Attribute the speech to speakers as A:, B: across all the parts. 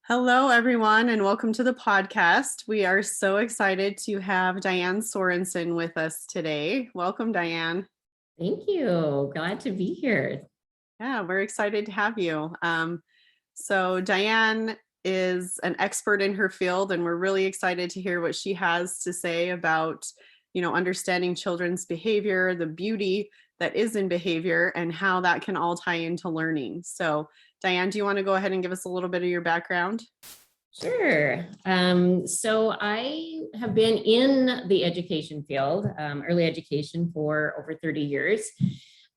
A: Hello, everyone, and welcome to the podcast. We are so excited to have Diane Sorensen with us today. Welcome, Diane.
B: Thank you. Glad to be here.
A: Yeah, we're excited to have you. So Diane is an expert in her field, and we're really excited to hear what she has to say about, understanding children's behavior, the beauty that is in behavior, and how that can all tie into learning. So Diane, do you want to go ahead and give us a little bit of your background?
B: Sure. So I have been in the education field, early education, for over 30 years.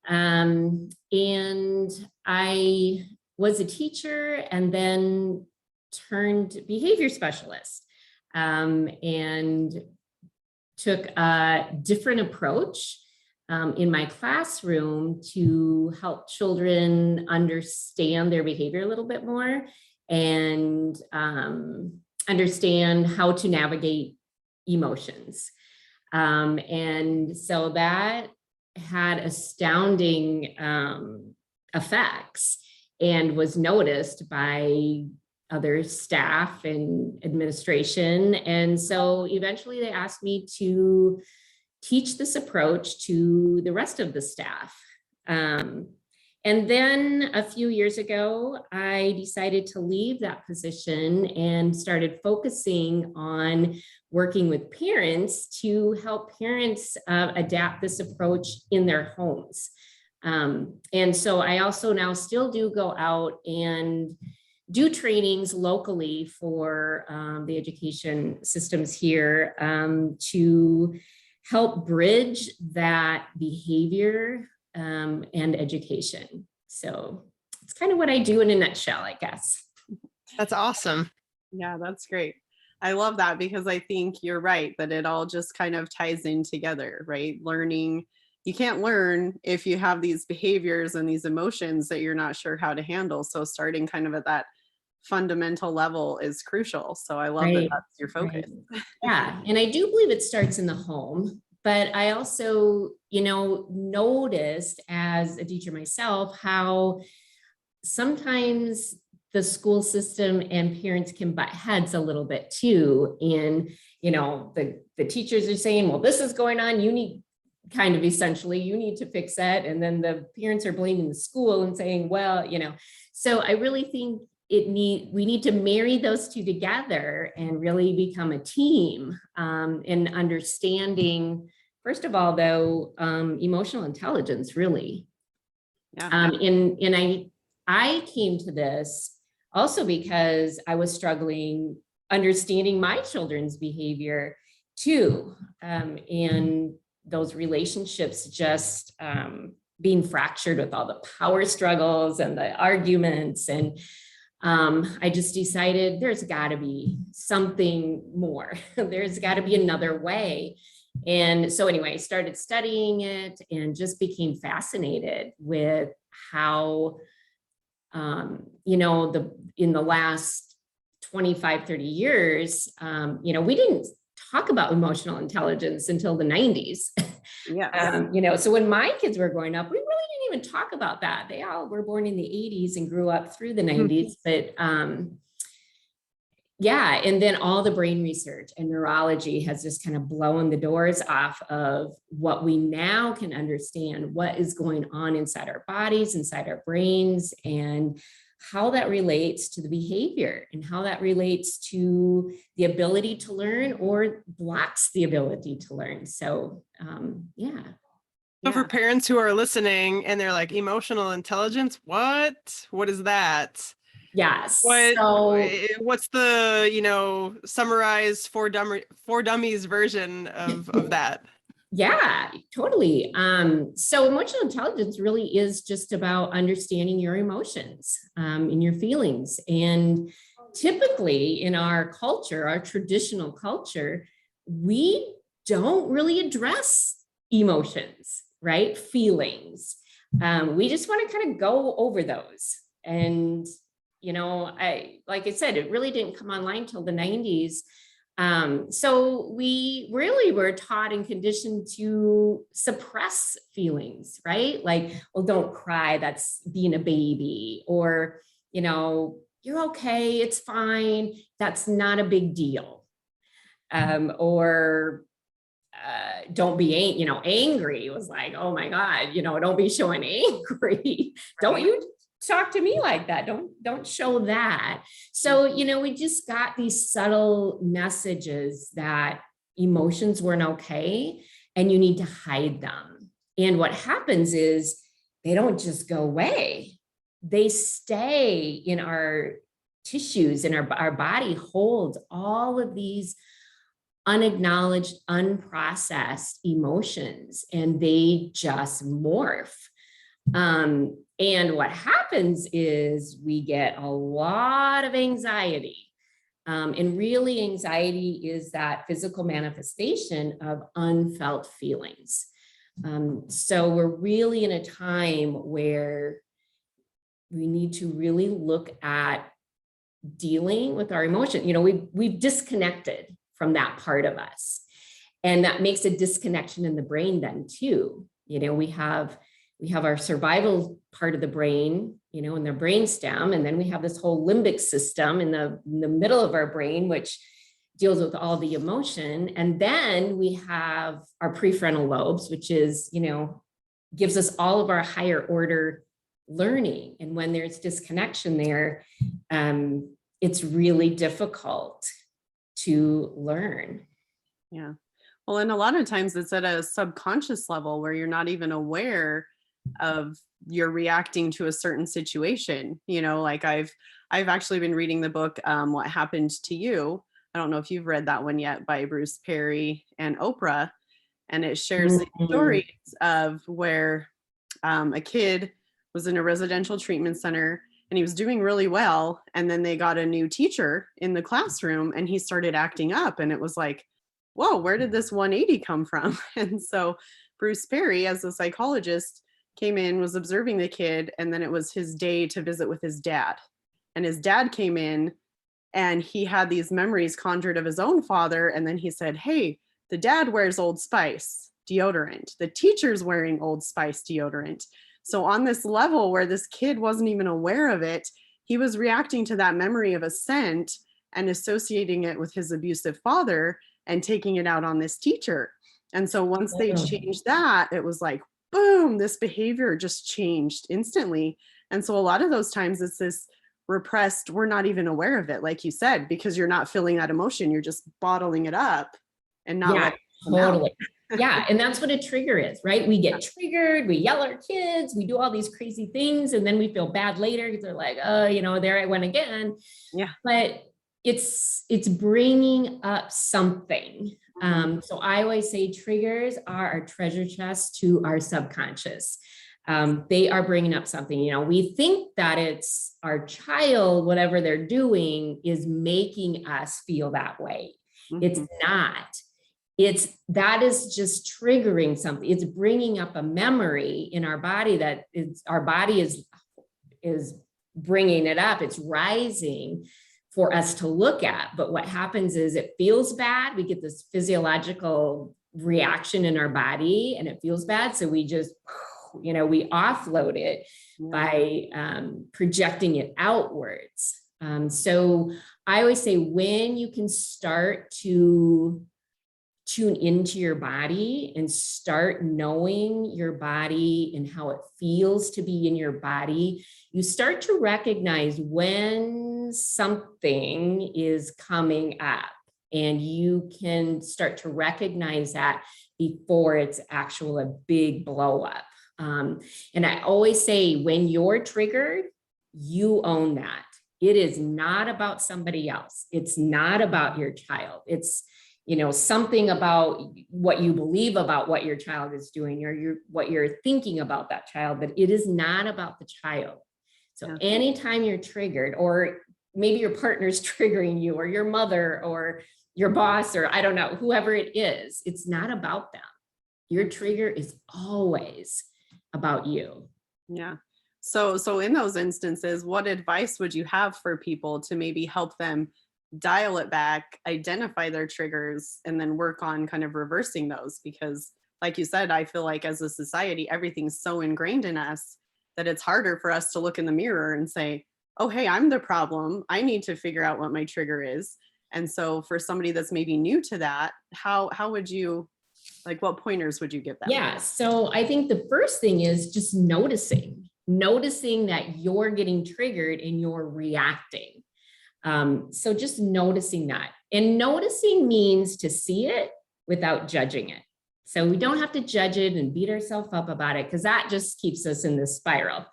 B: And I was a teacher and then turned behavior specialist, and took a different approach in my classroom to help children understand their behavior a little bit more and understand how to navigate emotions. And so that had astounding effects and was noticed by other staff and administration. And so eventually they asked me to teach this approach to the rest of the staff. And then a few years ago, I decided to leave that position and started focusing on working with parents to help parents adapt this approach in their homes. And so I also now still do go out and do trainings locally for the education systems here to help bridge that behavior and education. So it's kind of what I do in a nutshell, I guess.
C: That's awesome.
A: Yeah, that's great. I love that because I think you're right that it all just kind of ties in together, right? Learning, you can't learn if you have these behaviors and these emotions that you're not sure how to handle. So starting kind of at that fundamental level is crucial. So I love that that's your focus.
B: Right. Yeah, and I do believe it starts in the home. But I also, noticed as a teacher myself how sometimes the school system and parents can butt heads a little bit too. And, the teachers are saying, well, this is going on, you need to fix that. And then the parents are blaming the school and saying, well, so I really think we need to marry those two together and really become a team in understanding, first of all, though, emotional intelligence, really.
A: Yeah.
B: And I came to this also because I was struggling understanding my children's behavior too. And those relationships just being fractured with all the power struggles and the arguments. And I just decided there's got to be something more. There's got to be another way. And so anyway, I started studying it and just became fascinated with how, in the last 25, 30 years, we didn't talk about emotional intelligence until the 90s.
A: Yeah.
B: So when my kids were growing up, we really didn't even talk about that. They all were born in the 80s and grew up through the 90s. But and then all the brain research and neurology has just kind of blown the doors off of what we now can understand, what is going on inside our bodies, inside our brains, and how that relates to the behavior and how that relates to the ability to learn or blocks the ability to learn. So,
C: So for parents who are listening and they're like, emotional intelligence, what is that?
B: Yes.
C: What's the, summarized for dummies version of that?
B: Yeah, totally. So emotional intelligence really is just about understanding your emotions and your feelings. And typically in our culture, our traditional culture, we don't really address emotions, right? Feelings. We just want to kind of go over those. And, like I said, it really didn't come online till the 90s. So we really were taught and conditioned to suppress feelings, right? Like, well, don't cry, that's being a baby, or, you're okay, it's fine, that's not a big deal. Or don't be, angry. It was like, oh my God, don't be showing angry. Don't you talk to me like that. Don't show that. So, we just got these subtle messages that emotions weren't okay and you need to hide them. And what happens is they don't just go away. They stay in our tissues, and our body holds all of these unacknowledged, unprocessed emotions, and they just morph. And what happens is we get a lot of anxiety. And really, anxiety is that physical manifestation of unfelt feelings. So we're really in a time where we need to really look at dealing with our emotion. We've disconnected from that part of us. And that makes a disconnection in the brain then too. We have our survival part of the brain, in the brainstem, and then we have this whole limbic system in the middle of our brain, which deals with all the emotion. And then we have our prefrontal lobes, which is, gives us all of our higher order learning. And when there's disconnection there, it's really difficult to learn.
A: Yeah. Well, and a lot of times it's at a subconscious level where you're not even aware of you're reacting to a certain situation. Like I've actually been reading the book, What Happened to You. I don't know if you've read that one yet, by Bruce Perry and Oprah. And it shares the stories of where a kid was in a residential treatment center and he was doing really well. And then they got a new teacher in the classroom and he started acting up. And it was like, whoa, where did this 180 come from? And so Bruce Perry, as a psychologist, came in, was observing the kid. And then it was his day to visit with his dad. And his dad came in and he had these memories conjured of his own father. And then he said, hey, the dad wears Old Spice deodorant. The teacher's wearing Old Spice deodorant. So on this level where this kid wasn't even aware of it, he was reacting to that memory of a scent and associating it with his abusive father and taking it out on this teacher. And so once they changed that, it was like, boom, this behavior just changed instantly. And so a lot of those times it's this repressed, we're not even aware of it, like you said, because you're not feeling that emotion. You're just bottling it up and not letting it come out.
B: Totally. Yeah. And that's what a trigger is, right? We get triggered, we yell at our kids, we do all these crazy things, and then we feel bad later because they're like, oh, there I went again.
A: Yeah.
B: But it's bringing up something. So I always say triggers are our treasure chest to our subconscious. They are bringing up something. We think that it's our child, whatever they're doing is making us feel that way. It's not. That is just triggering something. It's bringing up a memory in our body our body is bringing it up. It's rising for us to look at. But what happens is it feels bad. We get this physiological reaction in our body and it feels bad. So we just, we offload it by projecting it outwards. So I always say when you can start to tune into your body and start knowing your body and how it feels to be in your body, you start to recognize when something is coming up, and you can start to recognize that before it's actual a big blow up. And I always say, when you're triggered, you own that. It is not about somebody else. It's not about your child. It's something about what you believe about what your child is doing, or what you're thinking about that child, but it is not about the child. So anytime you're triggered, or maybe your partner's triggering you, or your mother, or your boss, or I don't know, whoever it is, it's not about them. Your trigger is always about you.
A: Yeah. So in those instances, what advice would you have for people to maybe help them dial it back, identify their triggers, and then work on kind of reversing those? Because like you said, I feel like as a society, everything's so ingrained in us that it's harder for us to look in the mirror and say, oh, hey, I'm the problem. I need to figure out what my trigger is. And so for somebody that's maybe new to that, how would you, like, what pointers would you give them?
B: Yeah. So I think the first thing is just noticing that you're getting triggered and you're reacting. So just noticing that. And noticing means to see it without judging it. So we don't have to judge it and beat ourselves up about it, because that just keeps us in this spiral,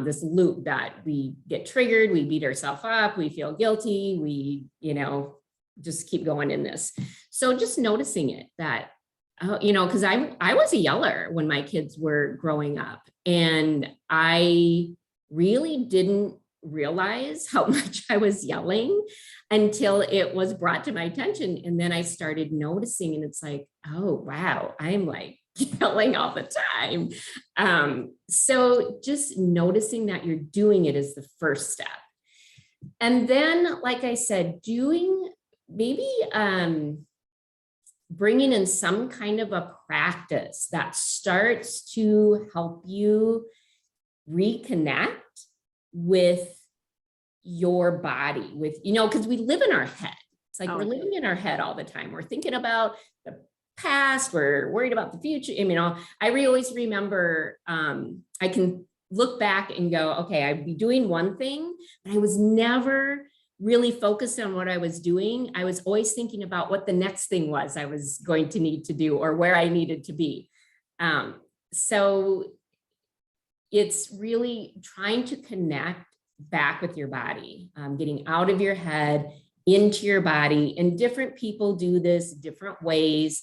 B: this loop that we get triggered, we beat ourselves up, we feel guilty, we, just keep going in this. So just noticing it, that, because I was a yeller when my kids were growing up, and I really didn't realize how much I was yelling until it was brought to my attention. And then I started noticing, and it's like, oh, wow, I'm like yelling all the time. So just noticing that you're doing it is the first step. And then, like I said, bringing in some kind of a practice that starts to help you reconnect with your body, because we live in our head. It's like we're living in our head all the time. We're thinking about the past, we're worried about the future. I always remember, I can look back and go, okay, I'd be doing one thing, but I was never really focused on what I was doing. I was always thinking about what the next thing was I was going to need to do, or where I needed to be. So it's really trying to connect back with your body, getting out of your head into your body. And different people do this different ways.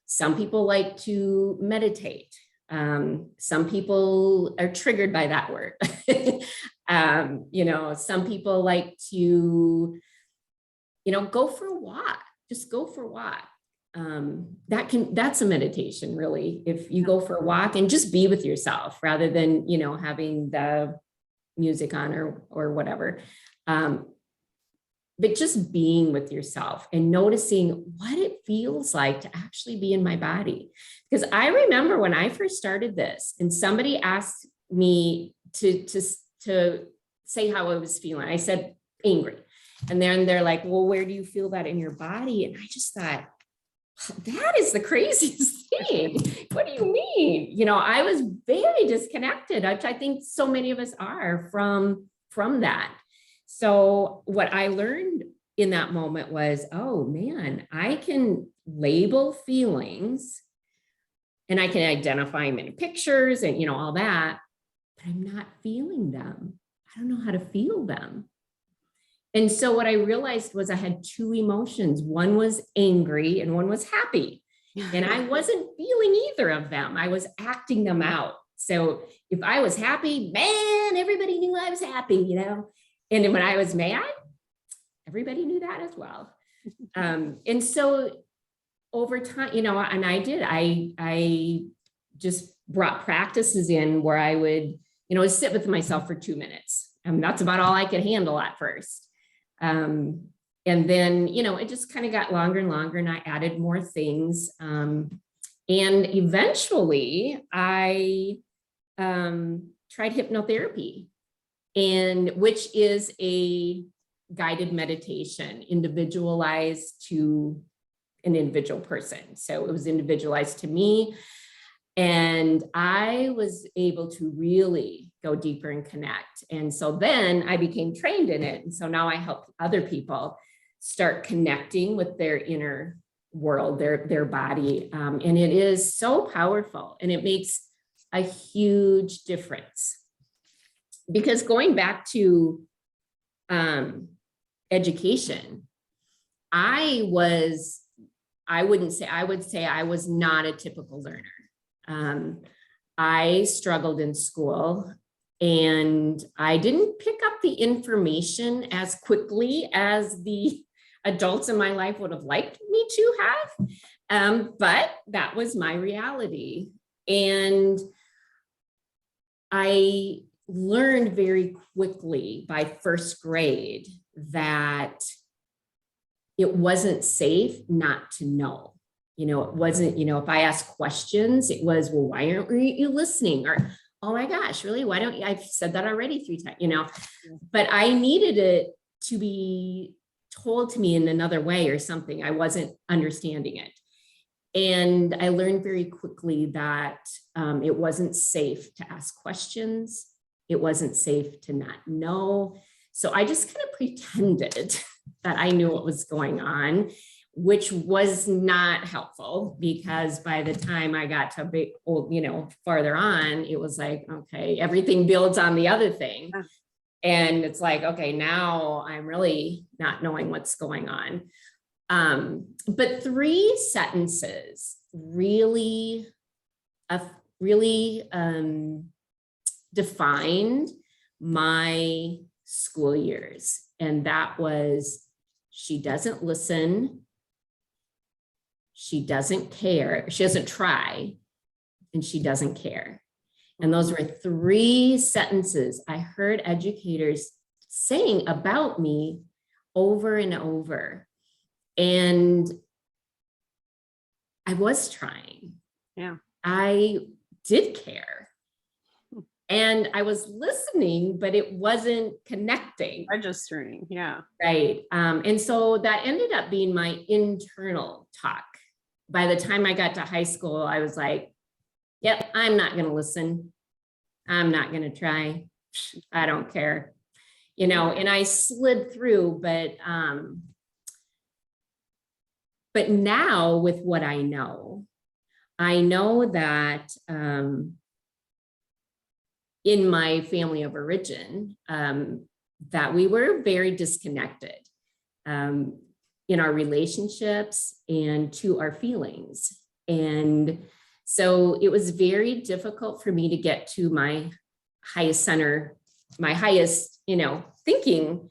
B: Some people like to meditate. Some people are triggered by that word. Some people like to, go for a walk, just go for a walk. That's a meditation, really. If you go for a walk and just be with yourself rather than, having the music on or whatever. But just being with yourself and noticing what it feels like to actually be in my body. Because I remember when I first started this and somebody asked me to say how I was feeling, I said angry. And then they're like, well, where do you feel that in your body? And I just thought, that is the craziest thing. What do you mean? I was very disconnected, which I think so many of us are from that. So what I learned in that moment was, oh man, I can label feelings and I can identify them in pictures and, all that, but I'm not feeling them. I don't know how to feel them. And so what I realized was I had two emotions. One was angry and one was happy. And I wasn't feeling either of them. I was acting them out. So if I was happy, man, everybody knew I was happy, And then when I was mad, everybody knew that as well. And so over time, and I just brought practices in where I would, sit with myself for 2 minutes. That's about all I could handle at first. And then, it just kind of got longer and longer, and I added more things. And eventually I tried hypnotherapy, which is a guided meditation individualized to an individual person. So it was individualized to me. And I was able to really go deeper and connect. And so then I became trained in it. And so now I help other people start connecting with their inner world, their body. And it is so powerful, and it makes a huge difference. Because going back to education, I would say I was not a typical learner. I struggled in school, and I didn't pick up the information as quickly as the adults in my life would have liked me to have. But that was my reality. And I learned very quickly by first grade that it wasn't safe not to know. It wasn't, if I asked questions, it was, well, why aren't you listening? Or, oh my gosh, really? Why don't you? I've said that already 3 times, you know, but I needed it to be told to me in another way or something. I wasn't understanding it. And I learned very quickly that it wasn't safe to ask questions. It wasn't safe to not know. So I just kind of pretended that I knew what was going on, which was not helpful, because by the time I got to big, you know, farther on, it was like, okay, everything builds on the other thing. And it's like, okay, now I'm really not knowing what's going on. But 3 sentences really defined my school years. And that was, she doesn't listen, she doesn't care, she doesn't try, and she doesn't care. And those were 3 sentences I heard educators saying about me over and over. And I was trying.
A: Yeah.
B: I did care. And I was listening, but it wasn't connecting.
A: Registering. Yeah.
B: Right. And so that ended up being my internal talk. By the time I got to high school, I was like, yep, I'm not going to listen. I'm not going to try. I don't care. You know, and I slid through, but now with what I know that in my family of origin, that we were very disconnected in our relationships and to our feelings. And so it was very difficult for me to get to my highest center, my highest, you know, thinking,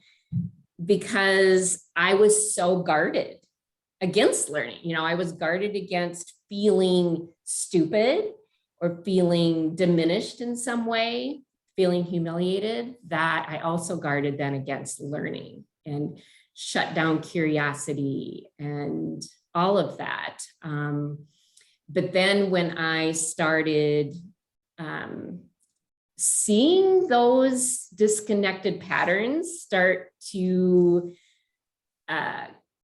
B: because I was so guarded against learning. You know, I was guarded against feeling stupid or feeling diminished in some way, feeling humiliated, that I also guarded then against learning and shut down curiosity and all of that. But then when I started seeing those disconnected patterns start to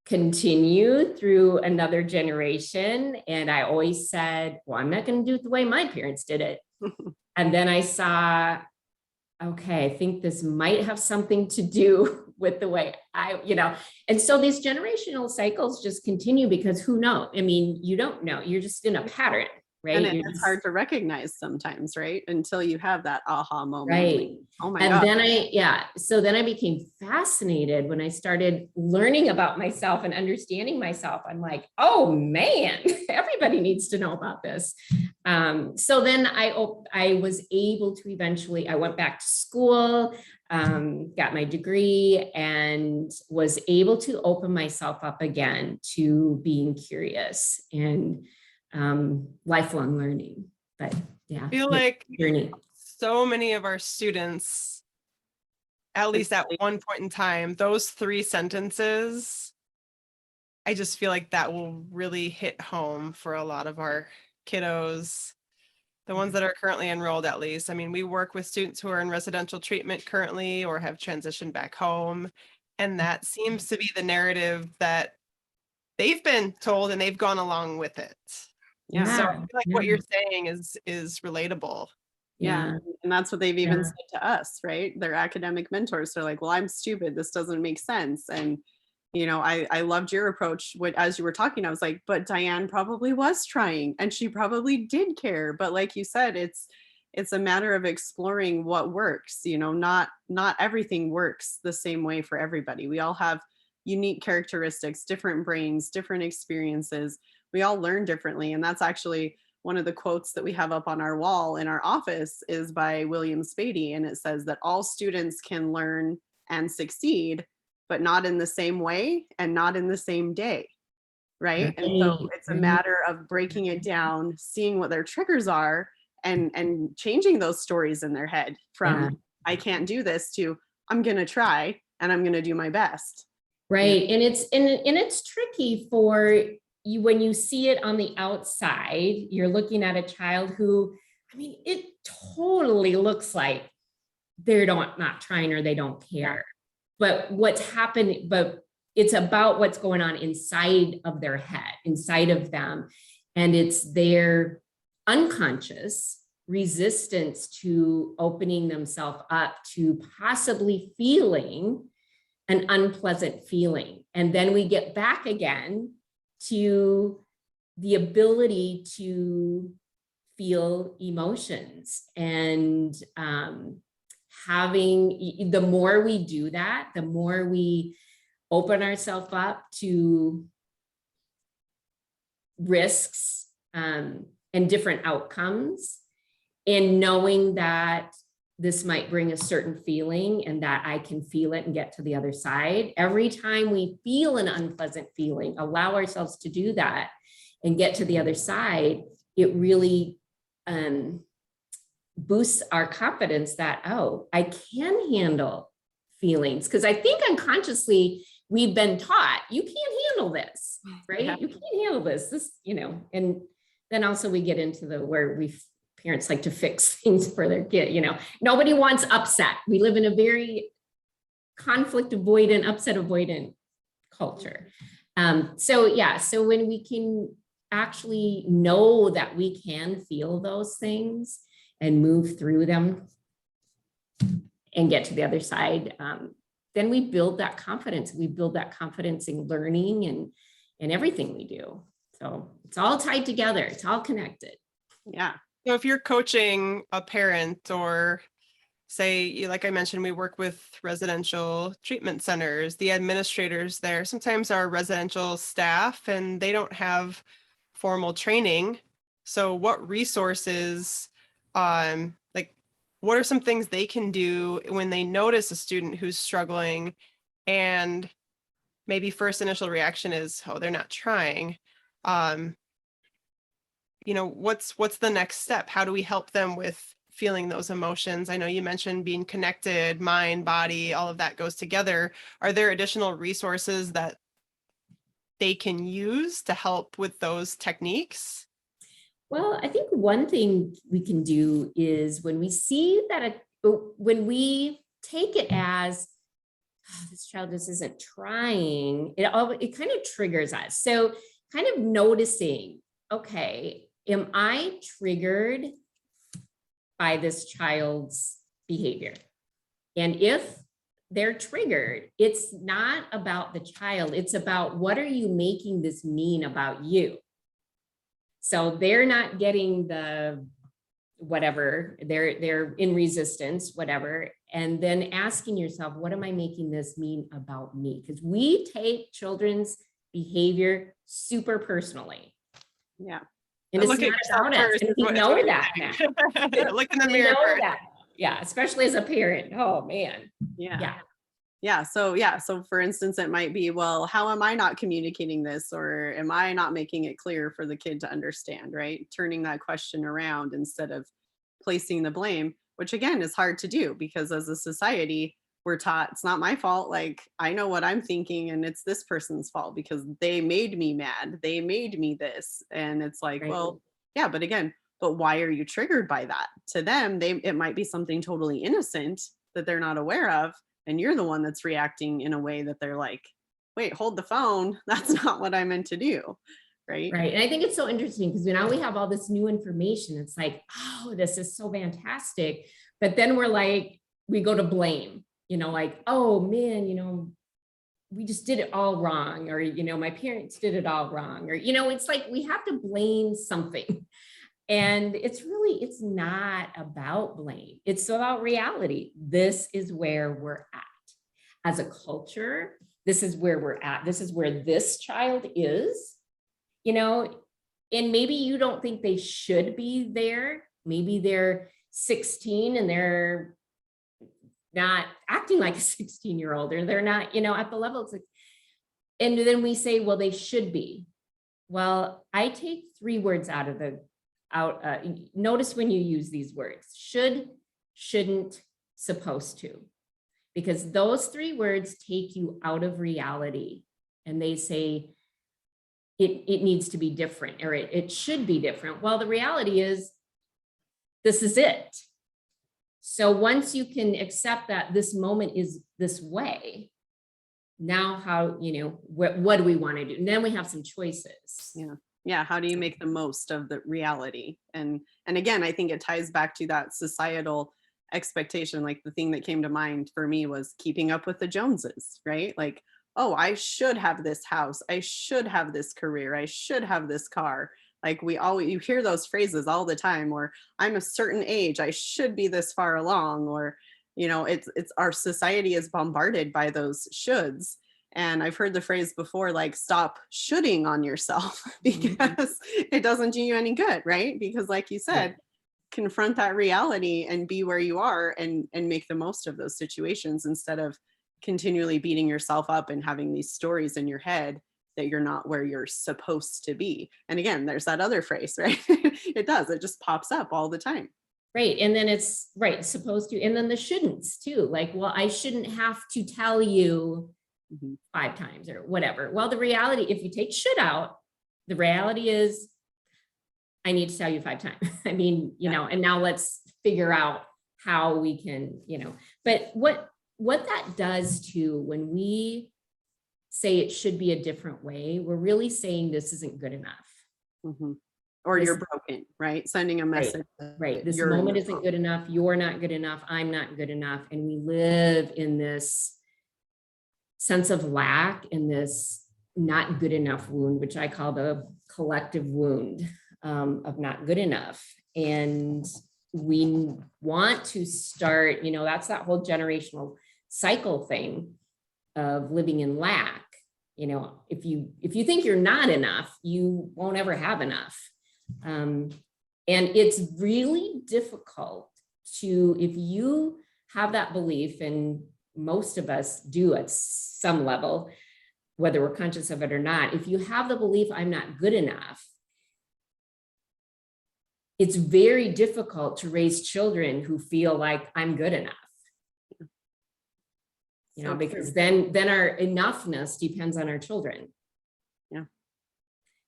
B: continue through another generation, and I always said, well, I'm not going to do it the way my parents did it. And then I saw, okay, I think this might have something to do with the way I, you know, and so these generational cycles just continue, because who knows? I mean, you don't know, you're just in a pattern, right?
A: And it's hard to recognize sometimes, right? Until you have that aha moment.
B: Right.
A: Like, oh my
B: and
A: God.
B: then so then I became fascinated when I started learning about myself and understanding myself. I'm like, oh man, everybody needs to know about this. So then I was able to eventually, I went back to school, got my degree, and was able to open myself up again to being curious and lifelong learning. But yeah,
C: I feel like
B: journey.
C: So many of our students, at least at one point in time, those 3 sentences, I just feel like that will really hit home for a lot of our kiddos, the ones that are currently enrolled, at least. I mean, we work with students who are in residential treatment currently or have transitioned back home. And that seems to be the narrative that they've been told, and they've gone along with it.
A: Yeah.
C: So I feel like what you're saying is relatable.
A: Yeah. And that's what they've even said to us, right? Their academic mentors. They're like, well, I'm stupid. This doesn't make sense. And, you know, I loved your approach. As you were talking, I was like, but Diane probably was trying, and she probably did care. But like you said, it's a matter of exploring what works. You know, not everything works the same way for everybody. We all have unique characteristics, different brains, different experiences. We all learn differently. And that's actually one of the quotes that we have up on our wall in our office is by William Spady. And it says that all students can learn and succeed, but not in the same way and not in the same day. Right. And so it's a matter of breaking it down, seeing what their triggers are, and changing those stories in their head from I can't do this to I'm going to try and I'm going to do my best.
B: Right. And it's tricky for you when you see it on the outside. You're looking at a child who I mean, it totally looks like they're not trying or they don't care. But what's happening, but it's about what's going on inside of their head, inside of them. And it's their unconscious resistance to opening themselves up to possibly feeling an unpleasant feeling. And then we get back again to the ability to feel emotions. And the more we do that, the more we open ourselves up to risks and different outcomes, and knowing that this might bring a certain feeling and that I can feel it and get to the other side. Every time we feel an unpleasant feeling, allow ourselves to do that and get to the other side, it really boosts our confidence that, oh, I can handle feelings. Because I think unconsciously we've been taught, you can't handle this, right?
A: Yeah.
B: You can't handle this, and then also we get into where parents like to fix things for their kid, nobody wants upset. We live in a very conflict avoidant, upset avoidant culture. So when we can actually know that we can feel those things and move through them and get to the other side, then we build that confidence. We build that confidence in learning and everything we do. So it's all tied together. It's all connected.
A: Yeah.
C: So if you're coaching a parent, or say, like I mentioned, we work with residential treatment centers, the administrators there sometimes are residential staff and they don't have formal training. So what resources, like what are some things they can do when they notice a student who's struggling and maybe first initial reaction is, oh, they're not trying. What's the next step? How do we help them with feeling those emotions? I know you mentioned being connected, mind, body, all of that goes together. Are there additional resources that they can use to help with those techniques?
B: Well, I think one thing we can do is when we see that, when we take it as, oh, this child just isn't trying, it kind of triggers us. So kind of noticing, okay, am I triggered by this child's behavior? And if they're triggered, it's not about the child, it's about what are you making this mean about you? So they're not getting the whatever, they're in resistance, whatever. And then asking yourself, what am I making this mean about me? Because we take children's behavior super personally.
A: Yeah.
B: And it's not about us. And we know that now.
C: Look in the mirror first.
B: Yeah, especially as a parent. Oh man.
A: Yeah. So for instance, it might be, well, how am I not communicating this? Or am I not making it clear for the kid to understand, right? Turning that question around instead of placing the blame, which again is hard to do because as a society, we're taught it's not my fault. Like, I know what I'm thinking and it's this person's fault because they made me mad. They made me this. And it's like,
B: Right.
A: well, yeah, but why are you triggered by that? To them, it might be something totally innocent that they're not aware of. And you're the one that's reacting in a way that they're like, wait, hold the phone. That's not what I meant to do. Right.
B: Right. And I think it's so interesting because now we have all this new information. It's like, oh, this is so fantastic. But then we're like, we go to blame, like, oh man, we just did it all wrong. Or, my parents did it all wrong. Or, it's like we have to blame something. And it's not about blame. It's about reality. This is where we're at. As a culture, this is where we're at. This is where this child is, and maybe you don't think they should be there. Maybe they're 16 and they're not acting like a 16-year-old, or they're not, at the level. It's like, and then we say, well, they should be. Well, I take 3 words out of notice when you use these words: should, shouldn't, supposed to, because those 3 words take you out of reality and they say it needs to be different, or it should be different. Well, the reality is this is it. So once you can accept that this moment is this way, now how, what do we want to do? And then we have some choices.
A: Yeah, how do you make the most of the reality? And again, I think it ties back to that societal expectation. Like the thing that came to mind for me was keeping up with the Joneses, right? Like, oh, I should have this house, I should have this career, I should have this car. Like you hear those phrases all the time, or I'm a certain age, I should be this far along, or it's our society is bombarded by those shoulds. And I've heard the phrase before, like, stop shoulding on yourself, because it doesn't do you any good, right? Because like you said, confront that reality and be where you are, and make the most of those situations, instead of continually beating yourself up and having these stories in your head that you're not where you're supposed to be. And again, there's that other phrase, right? It just pops up all the time.
B: Right. And then it's right, supposed to, and then the shouldn'ts too. Like, well, I shouldn't have to tell you 5 times or whatever. Well, the reality, if you take should out, the reality is I need to tell you 5 times. I mean, and now let's figure out how we can, but what that does too, when we say it should be a different way, we're really saying this isn't good enough.
A: Or you're broken, right? Sending a message.
B: Right. This moment isn't good enough. You're not good enough. I'm not good enough. And we live in this sense of lack, in this not good enough wound, which I call the collective wound of not good enough. And we want to start, that's that whole generational cycle thing of living in lack. If you think you're not enough, you won't ever have enough. And it's really difficult if you have that belief, and most of us do at some level, whether we're conscious of it or not, if you have the belief I'm not good enough, it's very difficult to raise children who feel like I'm good enough. Because then our enoughness depends on our children.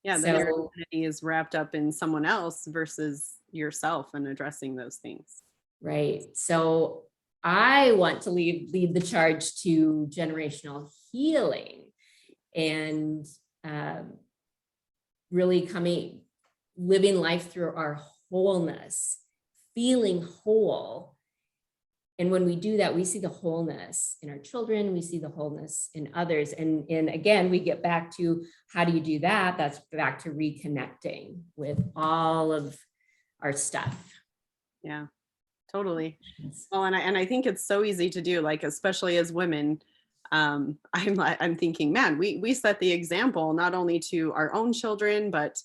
A: Yeah, then your identity is wrapped up in someone else versus yourself, and addressing those things.
B: Right. So I want to lead the charge to generational healing, and really living life through our wholeness, feeling whole. And when we do that, we see the wholeness in our children, we see the wholeness in others. And again, we get back to how do you do that? That's back to reconnecting with all of our stuff.
A: Yeah, totally. Well, and I think it's so easy to do, like, especially as women. I'm thinking, man, we set the example not only to our own children, but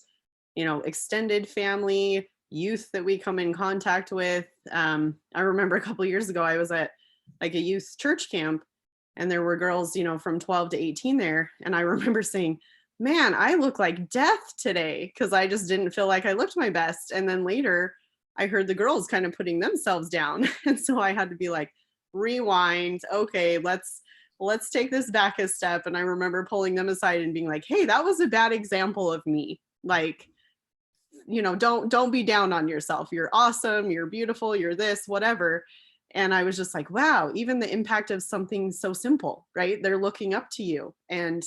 A: extended family, youth that we come in contact with. I remember a couple of years ago, I was at like a youth church camp, and there were girls, from 12 to 18 there. And I remember saying, man, I look like death today, because I just didn't feel like I looked my best. And then later I heard the girls kind of putting themselves down. And so I had to be like, rewind. Okay, let's take this back a step. And I remember pulling them aside and being like, hey, that was a bad example of me. Like, don't be down on yourself. You're awesome. You're beautiful. You're this, whatever. And I was just like, wow, even the impact of something so simple, right? They're looking up to you. And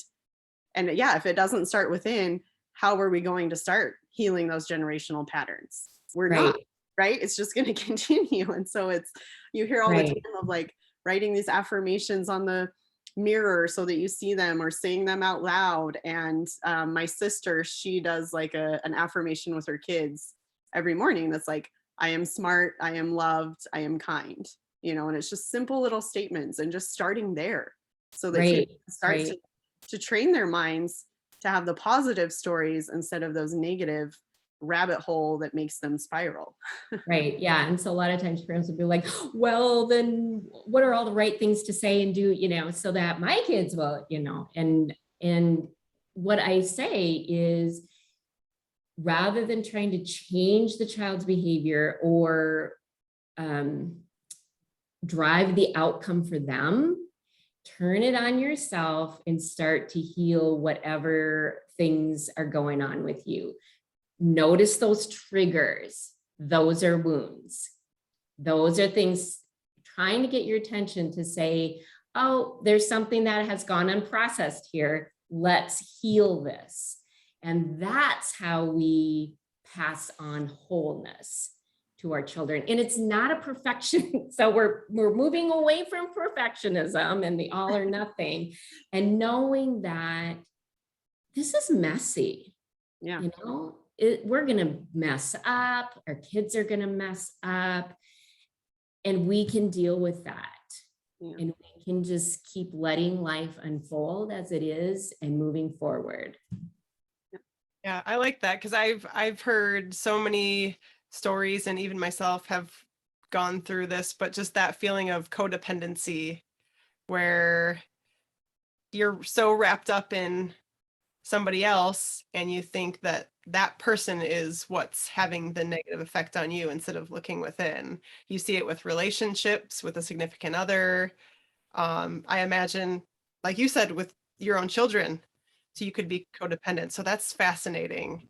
A: yeah, if it doesn't start within, how are we going to start healing those generational patterns? We're not, right? It's just going to continue. And so you hear all the time of like writing these affirmations on the mirror so that you see them, or saying them out loud. And my sister, she does like an affirmation with her kids every morning that's like, I am smart, I am loved, I am kind, and it's just simple little statements, and just starting there so that kids start to train their minds to have the positive stories instead of those negative rabbit hole that makes them spiral.
B: Right. Yeah. And so a lot of times parents will be like, well, then what are all the right things to say and do, so that my kids will, and what I say is, rather than trying to change the child's behavior or drive the outcome for them, turn it on yourself and start to heal whatever things are going on with you. Notice those triggers those are wounds. Those are things trying to get your attention to say, oh, there's something that has gone unprocessed here. Let's heal this. And that's how we pass on wholeness to our children. And it's not a perfection. So we're moving away from perfectionism and the all or nothing, and knowing that this is messy.
A: Yeah.
B: You know, we're going to mess up. Our kids are going to mess up, and we can deal with that.
A: Yeah.
B: And we can just keep letting life unfold as it is and moving forward.
C: Yeah, I like that, because I've heard so many stories, and even myself have gone through this, but just that feeling of codependency where you're so wrapped up in somebody else and you think that that person is what's having the negative effect on you, instead of looking within. You see it with relationships with a significant other. I imagine, like you said, with your own children, so you could be codependent. So that's fascinating.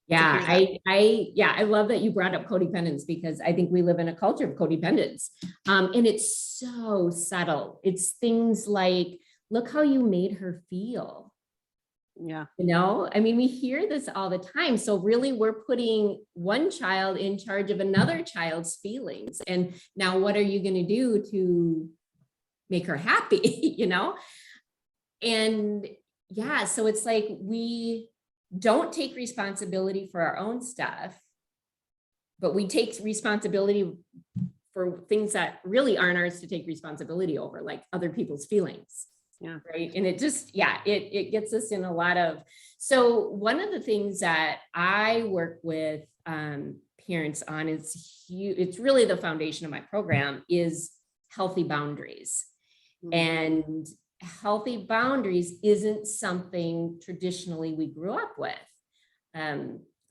B: Yeah, I love that you brought up codependence, because I think we live in a culture of codependence. And it's so subtle. It's things like, look how you made her feel.
A: Yeah.
B: You know, I mean, we hear this all the time. So really, we're putting one child in charge of another child's feelings. And now what are you going to do to make her happy? You know? And yeah, so it's like we don't take responsibility for our own stuff, but we take responsibility for things that really aren't ours to take responsibility over, like other people's feelings.
A: Yeah.
B: Right. And it just, it gets us in a lot of, so one of the things that I work with parents on is huge. It's really the foundation of my program is healthy boundaries.
A: Mhm.
B: And healthy boundaries isn't something traditionally we grew up with.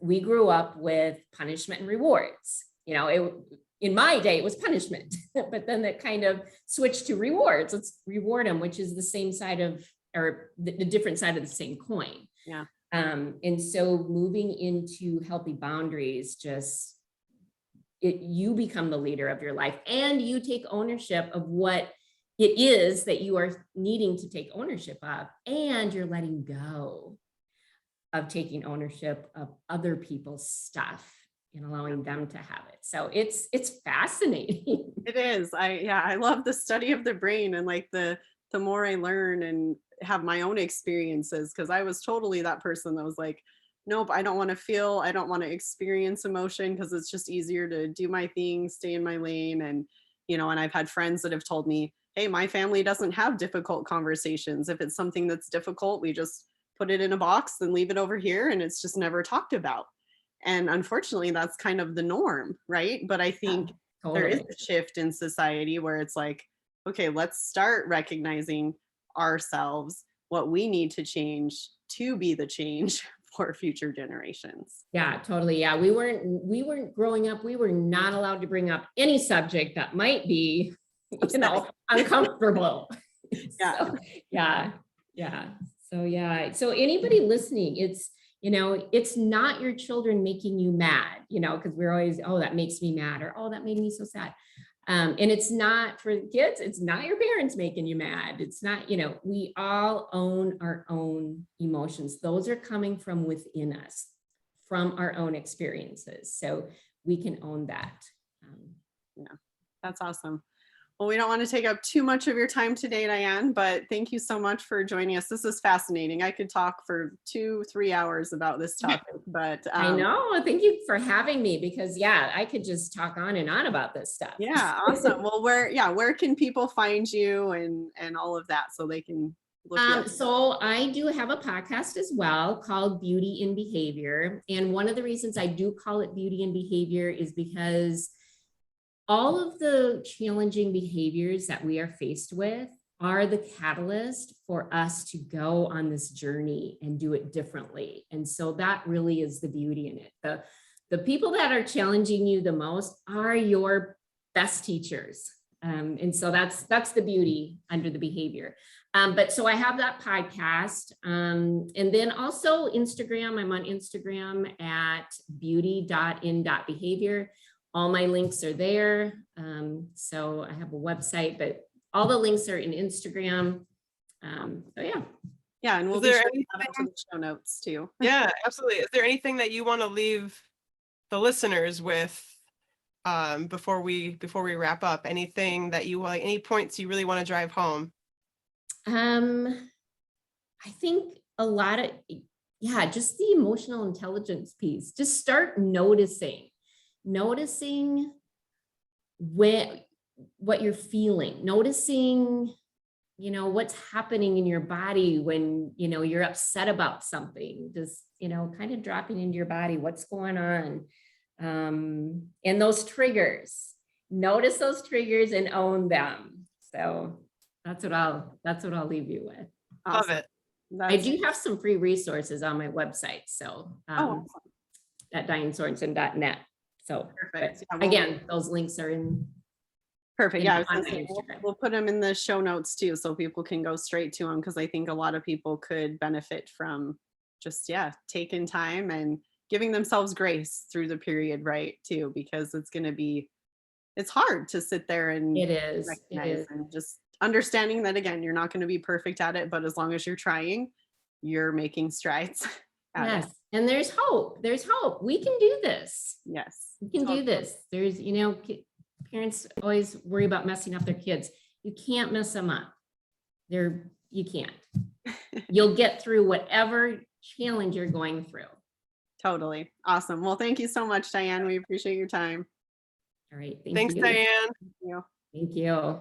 B: We grew up with punishment and rewards. You know, in my day, it was punishment, but then that kind of switched to rewards. Let's reward them, which is the same side of, or the different side of the same coin.
A: Yeah.
B: And so moving into healthy boundaries, just you become the leader of your life, and you take ownership of what it is that you are needing to take ownership of, and you're letting go of taking ownership of other people's stuff and allowing them to have it. So it's fascinating.
A: It is. I love the study of the brain, and like the more I learn and have my own experiences, because I was totally that person that was like, nope, I don't want to feel, I don't want to experience emotion, because it's just easier to do my thing, stay in my lane. And and I've had friends that have told me, hey, my family doesn't have difficult conversations. If it's something that's difficult, we just put it in a box and leave it over here, and it's just never talked about. And unfortunately, that's kind of the norm, right? But I think there is a shift in society where it's like, okay, let's start recognizing ourselves, what we need to change to be the change for future generations.
B: Yeah, totally. Yeah, we weren't growing up. We were not allowed to bring up any subject that might be, uncomfortable.
A: Yeah.
B: So, yeah. So anybody listening, it's not your children making you mad, because we're always, oh, that makes me mad, or oh, that made me so sad. And it's not for kids, it's not your parents making you mad. It's not, we all own our own emotions. Those are coming from within us, from our own experiences. So we can own that.
A: Yeah, that's awesome. Well, we don't want to take up too much of your time today, Diane, but thank you so much for joining us. This is fascinating. I could talk for 2-3 hours about this topic, but
B: I know. Thank you for having me, because I could just talk on and on about this stuff.
A: Yeah, awesome. Well, where can people find you and all of that, so they can look you up?
B: So I do have a podcast as well called Beauty in Behavior. And one of the reasons I do call it Beauty in Behavior is because all of the challenging behaviors that we are faced with are the catalyst for us to go on this journey and do it differently. And so that really is the beauty in it. The people that are challenging you the most are your best teachers. And so that's the beauty under the behavior. But so I have that podcast. And then also Instagram, I'm on Instagram at beauty.in.behavior. all my links are there. So I have a website, but all the links are in Instagram. So yeah.
A: Yeah, and we'll
C: Is
A: be
C: there
A: sure to add it to the show notes too.
C: Yeah, absolutely. Is there anything that you want to leave the listeners with before we wrap up? Anything that you like, any points you really want to drive home?
B: I think a lot of, just the emotional intelligence piece. Just start noticing what you're feeling, noticing, what's happening in your body when, you're upset about something. Just, kind of dropping into your body, what's going on. And those triggers, notice those triggers and own them. So that's what I'll leave you with.
C: Love it.
B: I do have some free resources on my website. So
A: awesome.
B: at dianesorensen.net. So
A: Perfect. Yeah,
B: again, those links are in.
A: Perfect. Yeah, I was
B: on
A: gonna
B: my
A: say,
B: Instagram.
A: we'll put them in the show notes too, so people can go straight to them, because I think a lot of people could benefit from just, taking time and giving themselves grace through the period, right, too, because it's hard to sit there and
B: It is.
A: recognize and just understanding that, again, you're not going to be perfect at it, but as long as you're trying, you're making strides.
B: Yes. And there's hope. There's hope. We can do this.
A: Yes.
B: We can do this. There's, parents always worry about messing up their kids. You can't mess them up. You can't. You'll get through whatever challenge you're going through.
A: Totally. Awesome. Well, thank you so much, Diane. We appreciate your time.
B: All right.
C: Thanks,
B: you.
C: Diane.
A: Thank you.
B: Thank you.